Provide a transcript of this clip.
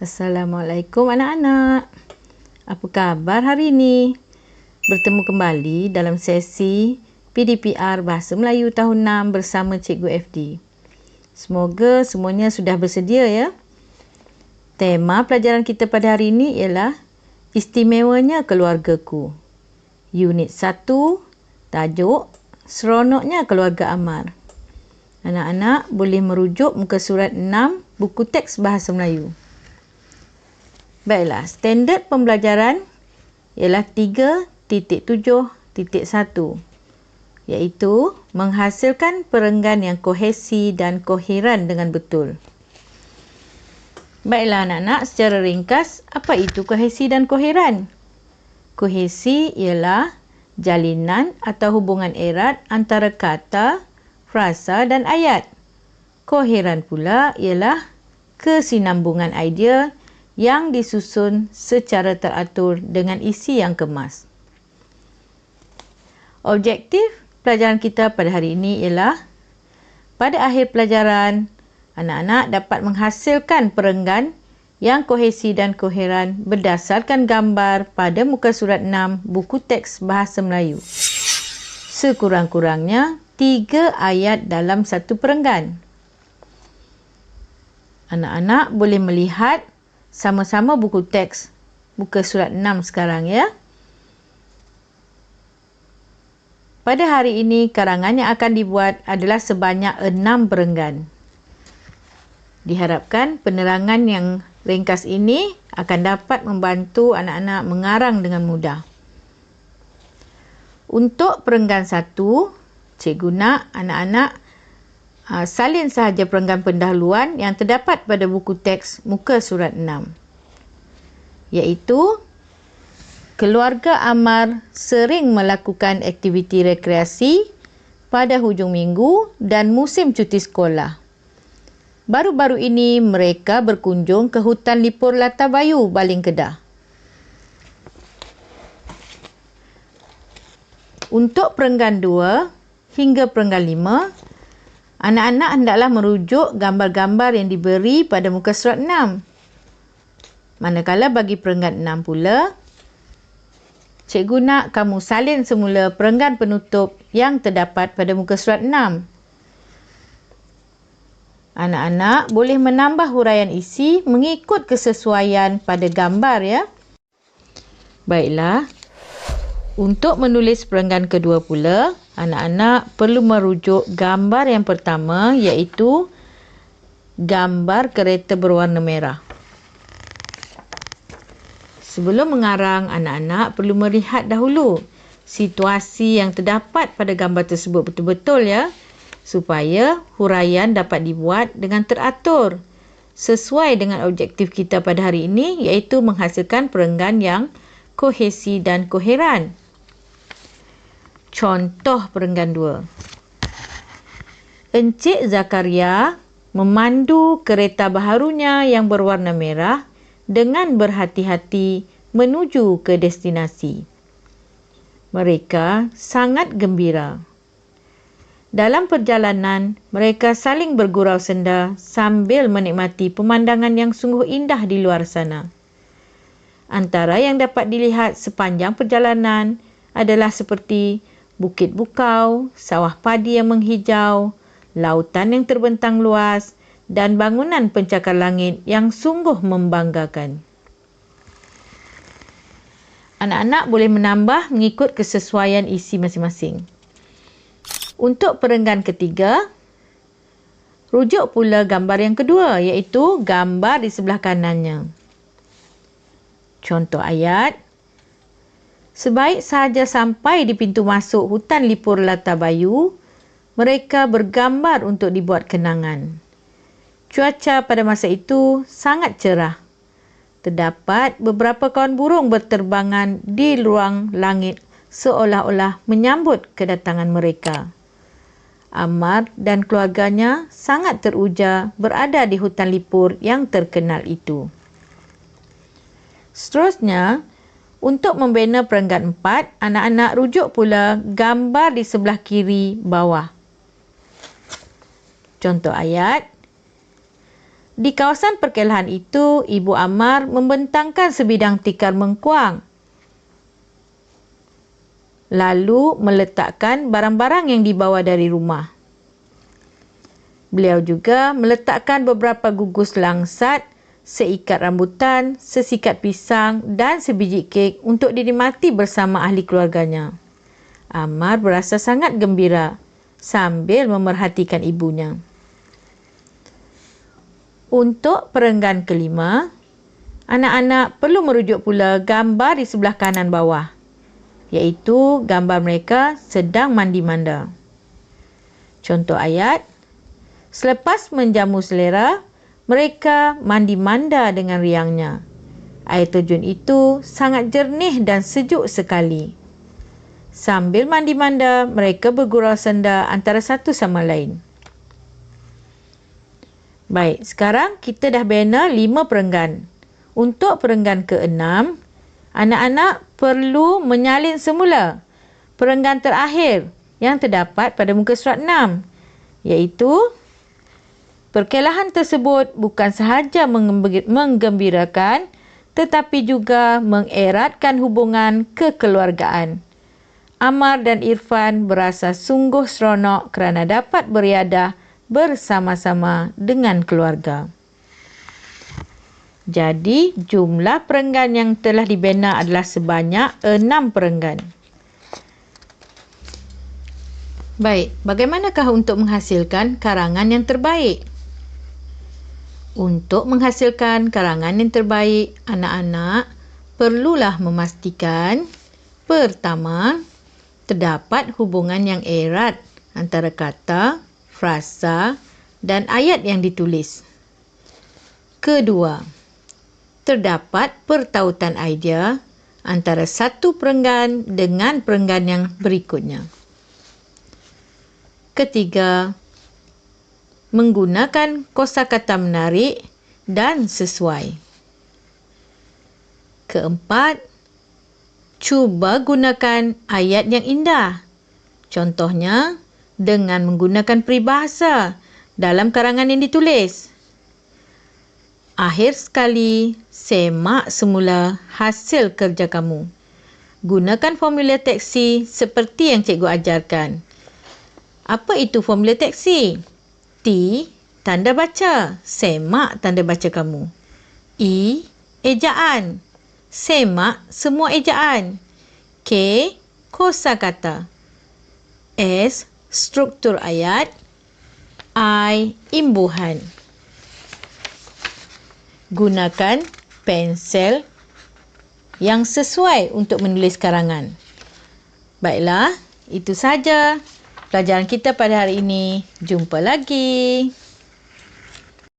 Assalamualaikum anak-anak. Apa khabar hari ini? Bertemu kembali dalam sesi PDPR Bahasa Melayu tahun 6 bersama Cikgu FD. Semoga semuanya sudah bersedia ya. Tema pelajaran kita pada hari ini ialah Istimewanya Keluargaku. Unit 1, tajuk Seronoknya Keluarga Amar. Anak-anak boleh merujuk muka surat 6 buku teks Bahasa Melayu. Baiklah, standard pembelajaran ialah 3.7.1 iaitu menghasilkan perenggan yang kohesi dan koheran dengan betul. Baiklah anak-anak, secara ringkas, apa itu kohesi dan koheran? Kohesi ialah jalinan atau hubungan erat antara kata, frasa dan ayat. Koheran pula ialah kesinambungan idea yang disusun secara teratur dengan isi yang kemas. Objektif pelajaran kita pada hari ini ialah pada akhir pelajaran, anak-anak dapat menghasilkan perenggan yang kohesi dan koheran berdasarkan gambar pada muka surat 6 buku teks Bahasa Melayu. Sekurang-kurangnya 3 ayat dalam satu perenggan. Anak-anak boleh melihat sama-sama buku teks muka surat 6 sekarang ya. Pada hari ini karangan yang akan dibuat adalah sebanyak 6 perenggan. Diharapkan penerangan yang ringkas ini akan dapat membantu anak-anak mengarang dengan mudah. Untuk perenggan 1, cikgu nak anak-anak salin sahaja perenggan pendahuluan yang terdapat pada buku teks muka surat 6, iaitu keluarga Amar sering melakukan aktiviti rekreasi pada hujung minggu dan musim cuti sekolah. Baru-baru ini mereka berkunjung ke hutan lipur Latabayu, Baling Kedah. Untuk perenggan 2 hingga perenggan 5, anak-anak hendaklah merujuk gambar-gambar yang diberi pada muka surat 6. Manakala bagi perenggan 6 pula, cikgu nak kamu salin semula perenggan penutup yang terdapat pada muka surat 6. Anak-anak boleh menambah huraian isi mengikut kesesuaian pada gambar ya. Baiklah, untuk menulis perenggan kedua pula, anak-anak perlu merujuk gambar yang pertama iaitu gambar kereta berwarna merah. Sebelum mengarang, anak-anak perlu melihat dahulu situasi yang terdapat pada gambar tersebut betul-betul ya, supaya huraian dapat dibuat dengan teratur sesuai dengan objektif kita pada hari ini iaitu menghasilkan perenggan yang kohesi dan koheran. Contoh perenggan 2. Encik Zakaria memandu kereta baharunya yang berwarna merah dengan berhati-hati menuju ke destinasi. Mereka sangat gembira. Dalam perjalanan, mereka saling bergurau senda sambil menikmati pemandangan yang sungguh indah di luar sana. Antara yang dapat dilihat sepanjang perjalanan adalah seperti Bukit Bukau, sawah padi yang menghijau, lautan yang terbentang luas, dan bangunan pencakar langit yang sungguh membanggakan. Anak-anak boleh menambah mengikut kesesuaian isi masing-masing. Untuk perenggan ketiga, rujuk pula gambar yang kedua iaitu gambar di sebelah kanannya. Contoh ayat. Sebaik sahaja sampai di pintu masuk hutan lipur Latabayu, mereka bergambar untuk dibuat kenangan. Cuaca pada masa itu sangat cerah. Terdapat beberapa kawan burung berterbangan di ruang langit seolah-olah menyambut kedatangan mereka. Amar dan keluarganya sangat teruja berada di hutan lipur yang terkenal itu. Seterusnya, untuk membina perenggan 4, anak-anak rujuk pula gambar di sebelah kiri bawah. Contoh ayat. Di kawasan perkelahan itu, Ibu Amar membentangkan sebidang tikar mengkuang. Lalu meletakkan barang-barang yang dibawa dari rumah. Beliau juga meletakkan beberapa gugus langsat, seikat rambutan, sesikat pisang dan sebiji kek untuk dinikmati bersama ahli keluarganya. Amar berasa sangat gembira sambil memerhatikan ibunya. Untuk perenggan kelima, anak-anak perlu merujuk pula gambar di sebelah kanan bawah, iaitu gambar mereka sedang mandi-manda. Contoh ayat, selepas menjamu selera, mereka mandi-manda dengan riangnya. Air terjun itu sangat jernih dan sejuk sekali. Sambil mandi-manda, mereka bergurau senda antara satu sama lain. Baik, sekarang kita dah bina 5 perenggan. Untuk perenggan ke-6, anak-anak perlu menyalin semula perenggan terakhir yang terdapat pada muka surat 6, iaitu perkelahan tersebut bukan sahaja menggembirakan tetapi juga mengeratkan hubungan kekeluargaan. Amar dan Irfan berasa sungguh seronok kerana dapat beriadah bersama-sama dengan keluarga. Jadi, jumlah perenggan yang telah dibina adalah sebanyak 6 perenggan. Baik, bagaimanakah untuk menghasilkan karangan yang terbaik? Untuk menghasilkan karangan yang terbaik, anak-anak perlulah memastikan pertama, terdapat hubungan yang erat antara kata, frasa dan ayat yang ditulis. Kedua, terdapat pertautan idea antara satu perenggan dengan perenggan yang berikutnya. Ketiga, menggunakan kosakata menarik dan sesuai. Keempat, cuba gunakan ayat yang indah. Contohnya, dengan menggunakan peribahasa dalam karangan yang ditulis. Akhir sekali, semak semula hasil kerja kamu. Gunakan formula teksi seperti yang cikgu ajarkan. Apa itu formula teksi? T, tanda baca. Semak tanda baca kamu. E, ejaan. Semak semua ejaan. K, kosakata. S, struktur ayat. I, imbuhan. Gunakan pensel yang sesuai untuk menulis karangan. Baiklah, itu sahaja pelajaran kita pada hari ini. Jumpa lagi.